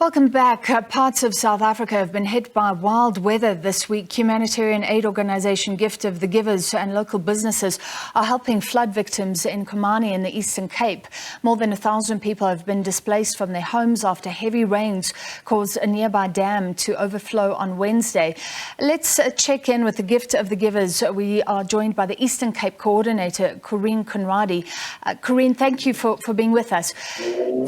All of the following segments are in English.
Welcome back. Parts of South Africa have been hit by wild weather this week. Humanitarian aid organisation Gift of the Givers and local businesses are helping flood victims in Konami in the Eastern Cape. More than 1,000 people have been displaced from their homes after heavy rains caused a nearby dam to overflow on Wednesday. Let's check in with the Gift of the Givers. We are joined by the Eastern Cape co-ordinator, Corene Conradie. Corene, thank you for being with us.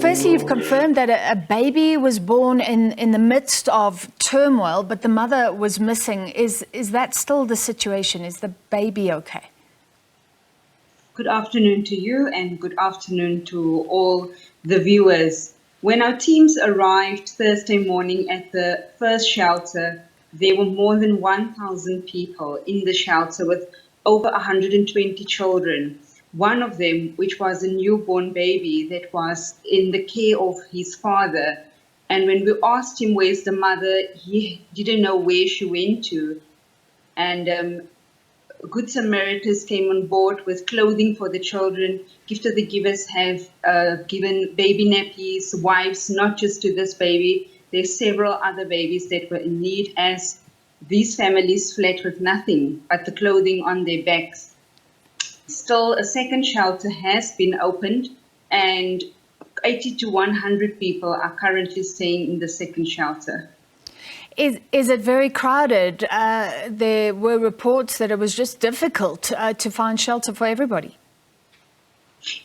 Firstly, you've confirmed that a baby was born in the midst of turmoil, but the mother was missing. Is that still the situation? Is the baby okay? Good afternoon to you and good afternoon to all the viewers. When our teams arrived Thursday morning at the first shelter, there were more than 1,000 people in the shelter with over 120 children. One of them, which was a newborn baby that was in the care of his father. And when we asked him where's the mother, he didn't know where she went to. And Good Samaritans came on board with clothing for the children. Gift of the Givers have given baby nappies, wipes, not just to this baby. There's several other babies that were in need as these families fled with nothing but the clothing on their backs. Still, a second shelter has been opened and 80 to 100 people are currently staying in the second shelter. Is it very crowded? There were reports that it was just difficult to find shelter for everybody.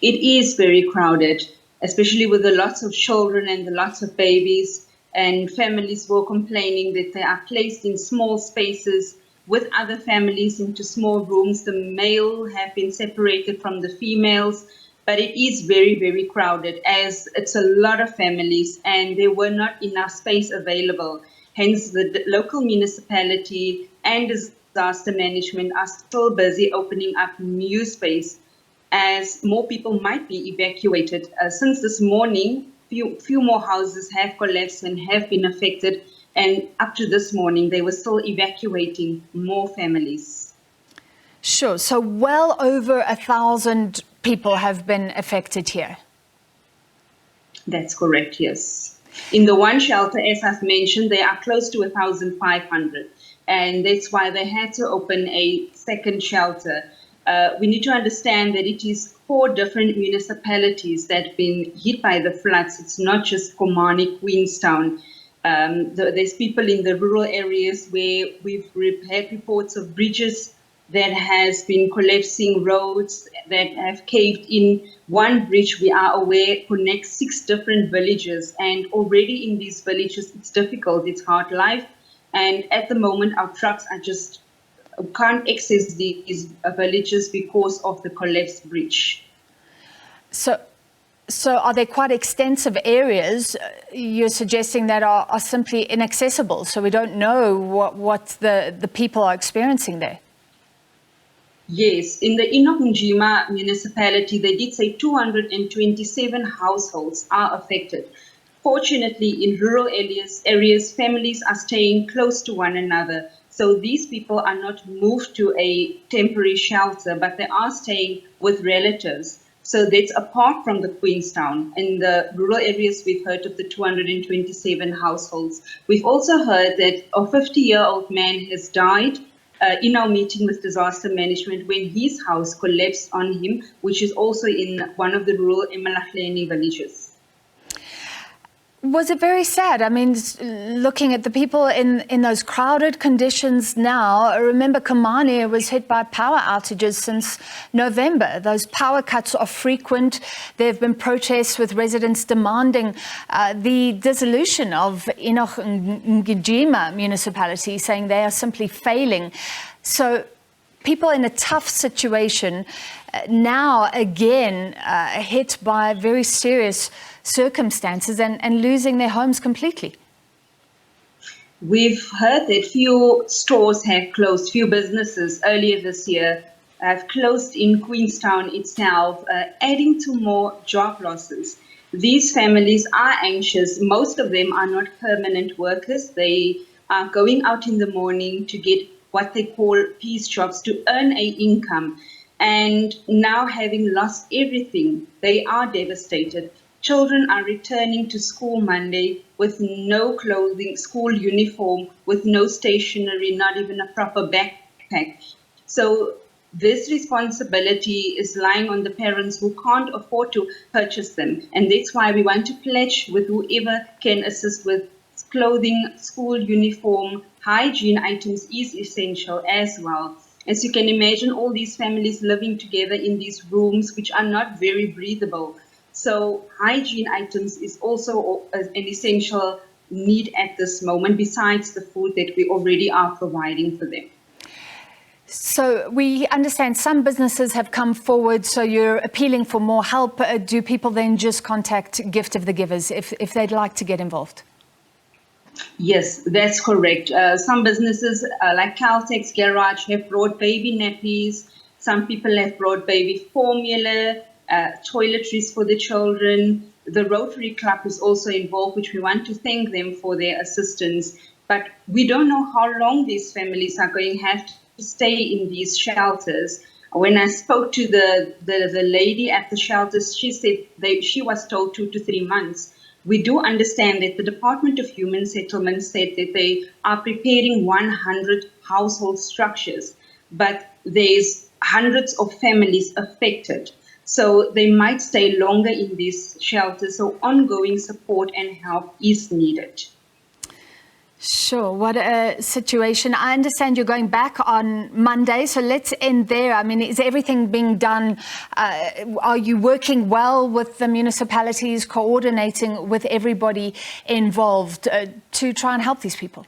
It is very crowded, especially with the lots of children and the lots of babies. And families were complaining that they are placed in small spaces with other families into small rooms. The male have been separated from the females. But it is very, very crowded as it's a lot of families and there were not enough space available. Hence, the local municipality and disaster management are still busy opening up new space as more people might be evacuated. Since this morning, few more houses have collapsed and have been affected. And up to this morning, they were still evacuating more families. Sure. So well over 1,000 people have been affected here. That's correct, yes. In the one shelter, as I've mentioned, they are close to 1,500. And that's why they had to open a second shelter. We need to understand that it is 4 different municipalities that have been hit by the floods. It's not just Konami, Queenstown. There's people in the rural areas where we've had reports of bridges that has been collapsing, roads that have caved in. One bridge, we are aware, connects 6 different villages. And already in these villages, it's difficult, it's hard life. And at the moment, our trucks are just can't access these villages because of the collapsed bridge. So are there quite extensive areas you're suggesting that are simply inaccessible? So we don't know what the people are experiencing there? Yes, in the Inokunjima municipality, they did say 227 households are affected. Fortunately, in rural areas, families are staying close to one another. So these people are not moved to a temporary shelter, but they are staying with relatives. So that's apart from the Queenstown. In the rural areas, we've heard of the 227 households. We've also heard that a 50-year-old man has died in our meeting with disaster management when his house collapsed on him, which is also in one of the rural Emalahleni villages. Was it very sad? I mean, looking at the people in those crowded conditions now, I remember Konami was hit by power outages since November. Those power cuts are frequent. There have been protests with residents demanding the dissolution of Inokunjima municipality, saying they are simply failing. So people in a tough situation now again hit by very serious circumstances and losing their homes completely. We've heard that few stores have closed, few businesses earlier this year have closed in Queenstown itself, adding to more job losses. These families are anxious. Most of them are not permanent workers. They are going out in the morning to get what they call piece jobs to earn an income. And now having lost everything, they are devastated. Children are returning to school Monday. with no clothing, school uniform, with no stationery, not even a proper backpack. So this responsibility is lying on the parents who can't afford to purchase them. And that's why we want to pledge with whoever can assist with clothing, school uniform, hygiene items is essential as well. As you can imagine, all these families living together in these rooms, which are not very breathable. So hygiene items is also an essential need at this moment, besides the food that we already are providing for them. So we understand some businesses have come forward, so you're appealing for more help. Do people then just contact Gift of the Givers if they'd like to get involved? Yes, that's correct. Some businesses like Caltex Garage have brought baby nappies. Some people have brought baby formula, toiletries for the children. The Rotary Club is also involved, which we want to thank them for their assistance. But we don't know how long these families are going to have to stay in these shelters. When I spoke to the lady at the shelters, she said she was told 2 to 3 months. We do understand that the Department of Human Settlements said that they are preparing 100 household structures, but there's hundreds of families affected. So they might stay longer in these shelters. So ongoing support and help is needed. Sure. What a situation. I understand you're going back on Monday, so let's end there. I mean, is everything being done? Are you working well with the municipalities, coordinating with everybody involved to try and help these people?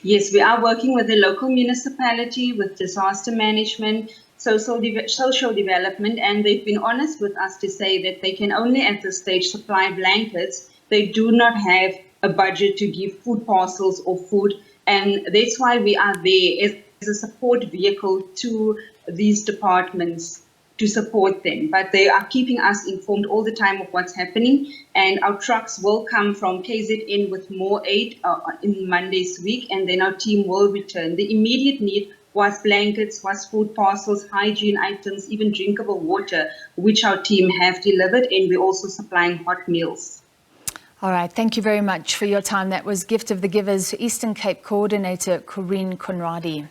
Yes, we are working with the local municipality, with disaster management, social development, and they've been honest with us to say that they can only at this stage supply blankets. They do not have a budget to give food parcels or food, and that's why we are there as a support vehicle to these departments to support them. But they are keeping us informed all the time of what's happening, and our trucks will come from KZN with more aid in Monday's week, and then our team will return. The immediate need was blankets, was food parcels, hygiene items, even drinkable water, which our team have delivered, and we're also supplying hot meals. All right. Thank you very much for your time. That was Gift of the Givers Eastern Cape Coordinator Corene Conradie.